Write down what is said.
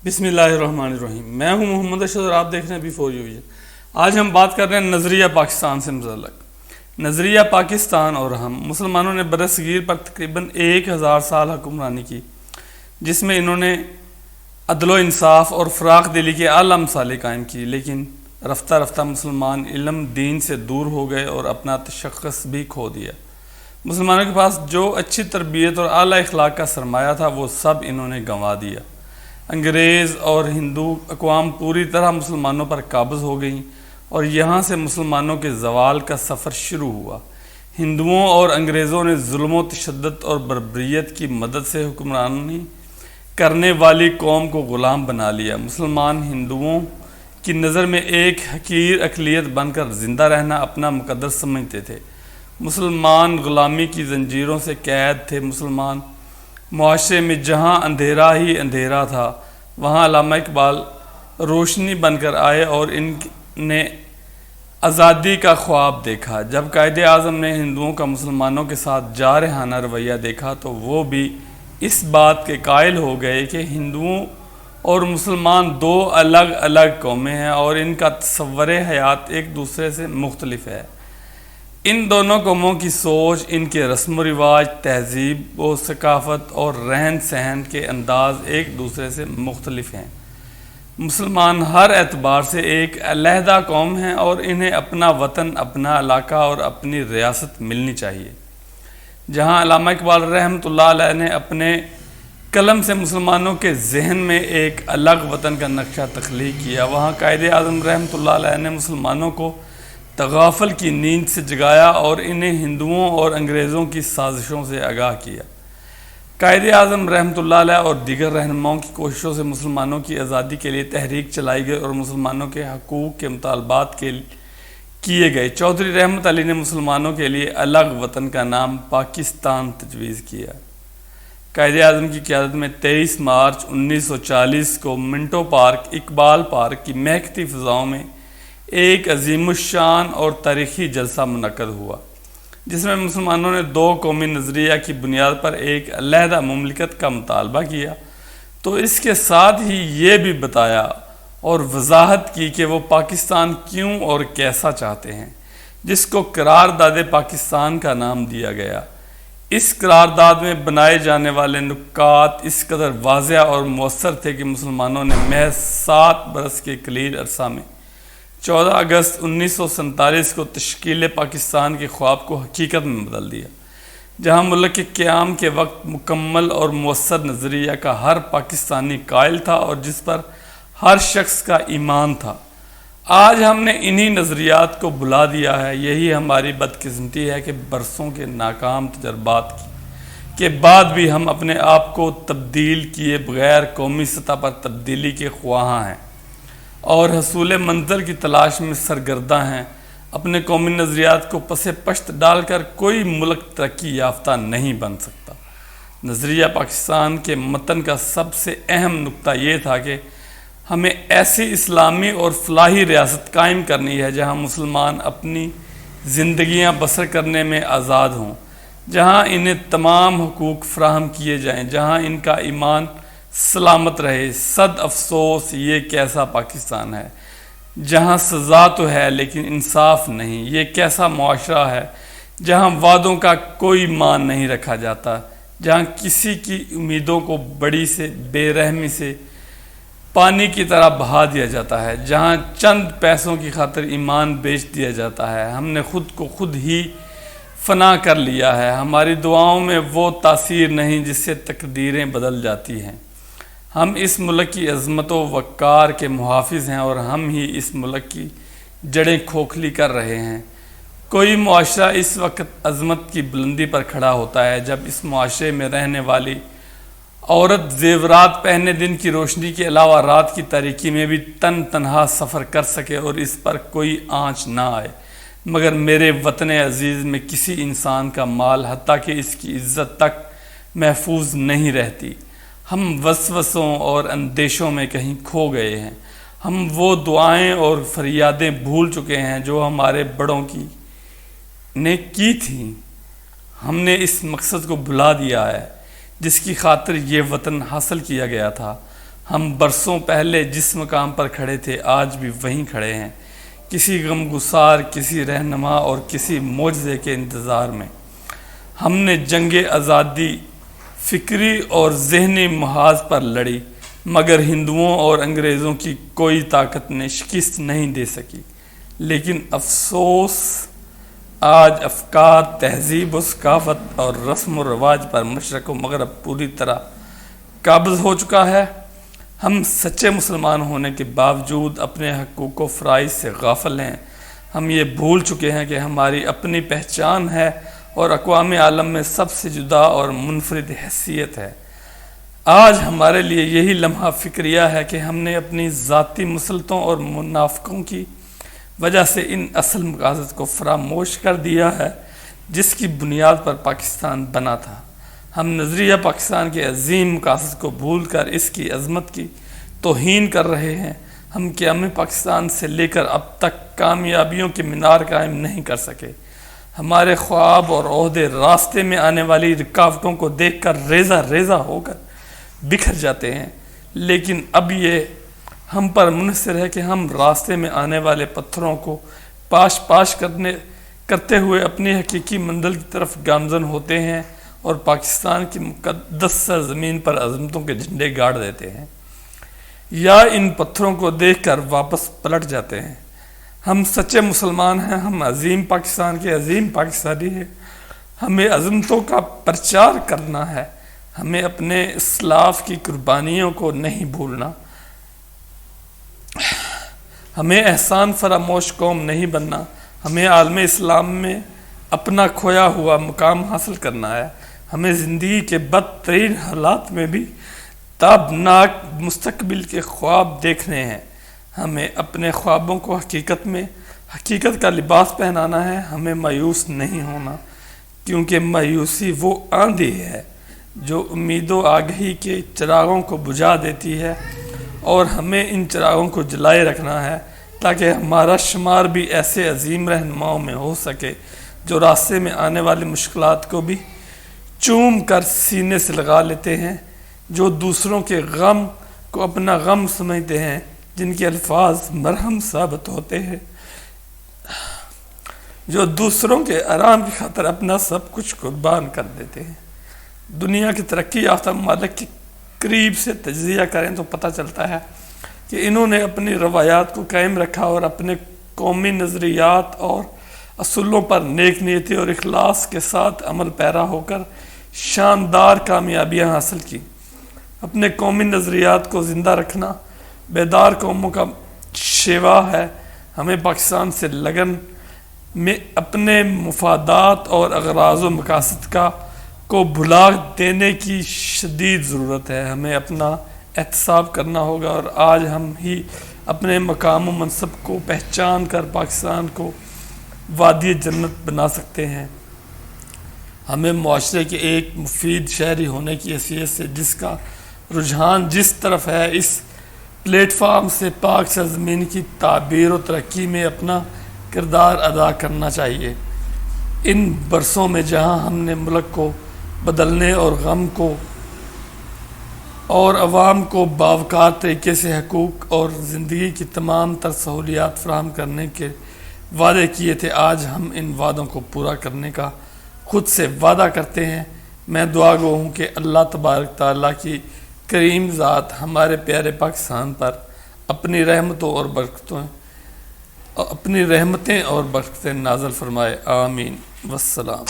بسم اللہ الرحمن الرحیم۔ میں ہوں محمد اشرف اور آپ دیکھ رہے ہیں B4U۔ آج ہم بات کر رہے ہیں نظریہ پاکستان سے متعلق۔ نظریہ پاکستان اور ہم مسلمانوں نے برصغیر پر تقریباً 1000 سال حکمرانی کی، جس میں انہوں نے عدل و انصاف اور فراخ دلی کے اعلیٰ مثالیں قائم کی، لیکن رفتہ رفتہ مسلمان علم دین سے دور ہو گئے اور اپنا تشخص بھی کھو دیا۔ مسلمانوں کے پاس جو اچھی تربیت اور اعلیٰ اخلاق کا سرمایہ تھا وہ سب انہوں نے گنوا دیا۔ انگریز اور ہندو اقوام پوری طرح مسلمانوں پر قابض ہو گئیں اور یہاں سے مسلمانوں کے زوال کا سفر شروع ہوا۔ ہندوؤں اور انگریزوں نے ظلم و تشدد اور بربریت کی مدد سے حکمرانی کرنے والی قوم کو غلام بنا لیا۔ مسلمان ہندوؤں کی نظر میں ایک حقیر اقلیت بن کر زندہ رہنا اپنا مقدس سمجھتے تھے۔ مسلمان غلامی کی زنجیروں سے قید تھے۔ مسلمان معاشرے میں جہاں اندھیرا ہی اندھیرا تھا، وہاں علامہ اقبال روشنی بن کر آئے اور ان نے آزادی کا خواب دیکھا۔ جب قائد اعظم نے ہندوؤں کا مسلمانوں کے ساتھ جارحانہ رویہ دیکھا تو وہ بھی اس بات کے قائل ہو گئے کہ ہندوؤں اور مسلمان دو الگ الگ قومیں ہیں اور ان کا تصور حیات ایک دوسرے سے مختلف ہے۔ ان دونوں قوموں کی سوچ، ان کے رسم و رواج، تہذیب و ثقافت اور رہن سہن کے انداز ایک دوسرے سے مختلف ہیں۔ مسلمان ہر اعتبار سے ایک علیحدہ قوم ہیں اور انہیں اپنا وطن، اپنا علاقہ اور اپنی ریاست ملنی چاہیے۔ جہاں علامہ اقبال رحمۃ اللہ علیہ نے اپنے قلم سے مسلمانوں کے ذہن میں ایک الگ وطن کا نقشہ تخلیق کیا، وہاں قائد اعظم رحمۃ اللہ علیہ نے مسلمانوں کو تغافل کی نیند سے جگایا اور انہیں ہندوؤں اور انگریزوں کی سازشوں سے آگاہ کیا۔ قائد اعظم رحمۃ اللہ علیہ اور دیگر رہنماؤں کی کوششوں سے مسلمانوں کی آزادی کے لیے تحریک چلائی گئی اور مسلمانوں کے حقوق کے مطالبات کیے گئے۔ چودھری رحمت علی نے مسلمانوں کے لیے الگ وطن کا نام پاکستان تجویز کیا۔ قائد اعظم کی قیادت میں 23 مارچ 1940 کو منٹو پارک، اقبال پارک کی مہکتی فضاؤں میں ایک عظیم الشان اور تاریخی جلسہ منعقد ہوا، جس میں مسلمانوں نے دو قومی نظریہ کی بنیاد پر ایک علیحدہ مملکت کا مطالبہ کیا، تو اس کے ساتھ ہی یہ بھی بتایا اور وضاحت کی کہ وہ پاکستان کیوں اور کیسا چاہتے ہیں، جس کو قرارداد پاکستان کا نام دیا گیا۔ اس قرارداد میں بنائے جانے والے نکات اس قدر واضح اور مؤثر تھے کہ مسلمانوں نے محض 7 برس کے قلیل عرصہ میں 14 اگست 1947 کو تشکیل پاکستان کے خواب کو حقیقت میں بدل دیا، جہاں ملک کے قیام کے وقت مکمل اور مؤثر نظریہ کا ہر پاکستانی قائل تھا اور جس پر ہر شخص کا ایمان تھا۔ آج ہم نے انہی نظریات کو بھلا دیا ہے۔ یہی ہماری بدقسمتی ہے کہ برسوں کے ناکام تجربات کے بعد بھی ہم اپنے آپ کو تبدیل کیے بغیر قومی سطح پر تبدیلی کے خواہاں ہیں اور حصول منظر کی تلاش میں سرگرداں ہیں۔ اپنے قومی نظریات کو پس پشت ڈال کر کوئی ملک ترقی یافتہ نہیں بن سکتا۔ نظریہ پاکستان کے متن کا سب سے اہم نقطہ یہ تھا کہ ہمیں ایسی اسلامی اور فلاحی ریاست قائم کرنی ہے جہاں مسلمان اپنی زندگیاں بسر کرنے میں آزاد ہوں، جہاں انہیں تمام حقوق فراہم کیے جائیں، جہاں ان کا ایمان سلامت رہے۔ صد افسوس یہ کیسا پاکستان ہے جہاں سزا تو ہے لیکن انصاف نہیں۔ یہ کیسا معاشرہ ہے جہاں وعدوں کا کوئی مان نہیں رکھا جاتا، جہاں کسی کی امیدوں کو بڑی سے بے رحمی سے پانی کی طرح بہا دیا جاتا ہے، جہاں چند پیسوں کی خاطر ایمان بیچ دیا جاتا ہے۔ ہم نے خود کو خود ہی فنا کر لیا ہے۔ ہماری دعاؤں میں وہ تاثیر نہیں جس سے تقدیریں بدل جاتی ہیں۔ ہم اس ملک کی عظمت و وقار کے محافظ ہیں اور ہم ہی اس ملک کی جڑیں کھوکھلی کر رہے ہیں۔ کوئی معاشرہ اس وقت عظمت کی بلندی پر کھڑا ہوتا ہے جب اس معاشرے میں رہنے والی عورت زیورات پہنے دن کی روشنی کے علاوہ رات کی تاریکی میں بھی تنہا سفر کر سکے اور اس پر کوئی آنچ نہ آئے۔ مگر میرے وطن عزیز میں کسی انسان کا مال حتیٰ کہ اس کی عزت تک محفوظ نہیں رہتی۔ ہم وسوسوں اور اندیشوں میں کہیں کھو گئے ہیں۔ ہم وہ دعائیں اور فریادیں بھول چکے ہیں جو ہمارے بڑوں نے کی تھیں۔ ہم نے اس مقصد کو بھلا دیا ہے جس کی خاطر یہ وطن حاصل کیا گیا تھا۔ ہم برسوں پہلے جس مقام پر کھڑے تھے آج بھی وہیں کھڑے ہیں، کسی غم گسار، کسی رہنما اور کسی معجزے کے انتظار میں۔ ہم نے جنگ آزادی فکری اور ذہنی محاذ پر لڑی، مگر ہندوؤں اور انگریزوں کی کوئی طاقت نے شکست نہیں دے سکی۔ لیکن افسوس، آج افکار، تہذیب و ثقافت اور رسم و رواج پر مشرق و مغرب پوری طرح قابض ہو چکا ہے۔ ہم سچے مسلمان ہونے کے باوجود اپنے حقوق و فرائض سے غافل ہیں۔ ہم یہ بھول چکے ہیں کہ ہماری اپنی پہچان ہے اور اقوام عالم میں سب سے جدا اور منفرد حیثیت ہے۔ آج ہمارے لیے یہی لمحہ فکریہ ہے کہ ہم نے اپنی ذاتی مسلطوں اور منافقوں کی وجہ سے ان اصل مقاصد کو فراموش کر دیا ہے جس کی بنیاد پر پاکستان بنا تھا۔ ہم نظریہ پاکستان کے عظیم مقاصد کو بھول کر اس کی عظمت کی توہین کر رہے ہیں۔ ہم قیام پاکستان سے لے کر اب تک کامیابیوں کے مینار قائم نہیں کر سکے۔ ہمارے خواب اور عہدے راستے میں آنے والی رکاوٹوں کو دیکھ کر ریزہ ریزہ ہو کر بکھر جاتے ہیں، لیکن اب یہ ہم پر منحصر ہے کہ ہم راستے میں آنے والے پتھروں کو پاش پاش کرتے ہوئے اپنی حقیقی منزل کی طرف گامزن ہوتے ہیں اور پاکستان کی مقدس سرزمین پر عظمتوں کے جھنڈے گاڑ دیتے ہیں، یا ان پتھروں کو دیکھ کر واپس پلٹ جاتے ہیں۔ ہم سچے مسلمان ہیں، ہم عظیم پاکستان کے عظیم پاکستانی ہیں۔ ہمیں عظمتوں کا پرچار کرنا ہے، ہمیں اپنے اسلاف کی قربانیوں کو نہیں بھولنا، ہمیں احسان فراموش قوم نہیں بننا، ہمیں عالم اسلام میں اپنا کھویا ہوا مقام حاصل کرنا ہے۔ ہمیں زندگی کے بدترین حالات میں بھی تابناک مستقبل کے خواب دیکھنے ہیں۔ ہمیں اپنے خوابوں کو حقیقت کا لباس پہنانا ہے۔ ہمیں مایوس نہیں ہونا، کیونکہ مایوسی وہ آندھی ہے جو امید و آگہی کے چراغوں کو بجھا دیتی ہے، اور ہمیں ان چراغوں کو جلائے رکھنا ہے تاکہ ہمارا شمار بھی ایسے عظیم رہنماؤں میں ہو سکے جو راستے میں آنے والی مشکلات کو بھی چوم کر سینے سے لگا لیتے ہیں، جو دوسروں کے غم کو اپنا غم سمجھتے ہیں، جن کے الفاظ مرہم ثابت ہوتے ہیں، جو دوسروں کے آرام کی خاطر اپنا سب کچھ قربان کر دیتے ہیں۔ دنیا کی ترقی یافتہ ممالک کے قریب سے تجزیہ کریں تو پتہ چلتا ہے کہ انہوں نے اپنی روایات کو قائم رکھا اور اپنے قومی نظریات اور اصولوں پر نیک نیتی اور اخلاص کے ساتھ عمل پیرا ہو کر شاندار کامیابیاں حاصل کی۔ اپنے قومی نظریات کو زندہ رکھنا بیدار قوموں کا شیوا ہے۔ ہمیں پاکستان سے لگن میں اپنے مفادات اور اغراض و مقاصد کو بھلا دینے کی شدید ضرورت ہے۔ ہمیں اپنا احتساب کرنا ہوگا، اور آج ہم ہی اپنے مقام و منصب کو پہچان کر پاکستان کو وادی جنت بنا سکتے ہیں۔ ہمیں معاشرے کے ایک مفید شہری ہونے کی حیثیت سے جس کا رجحان جس طرف ہے، اس پلیٹ فارم سے پاک سرزمین کی تعبیر و ترقی میں اپنا کردار ادا کرنا چاہیے۔ ان برسوں میں جہاں ہم نے ملک کو بدلنے اور غم کو اور عوام کو باوقار طریقے سے حقوق اور زندگی کی تمام تر سہولیات فراہم کرنے کے وعدے کیے تھے، آج ہم ان وعدوں کو پورا کرنے کا خود سے وعدہ کرتے ہیں۔ میں دعا گو ہوں کہ اللہ تبارک تعالیٰ کی کریم ذات ہمارے پیارے پاکستان پر اپنی رحمتیں اور برکتیں نازل فرمائے۔ آمین والسلام۔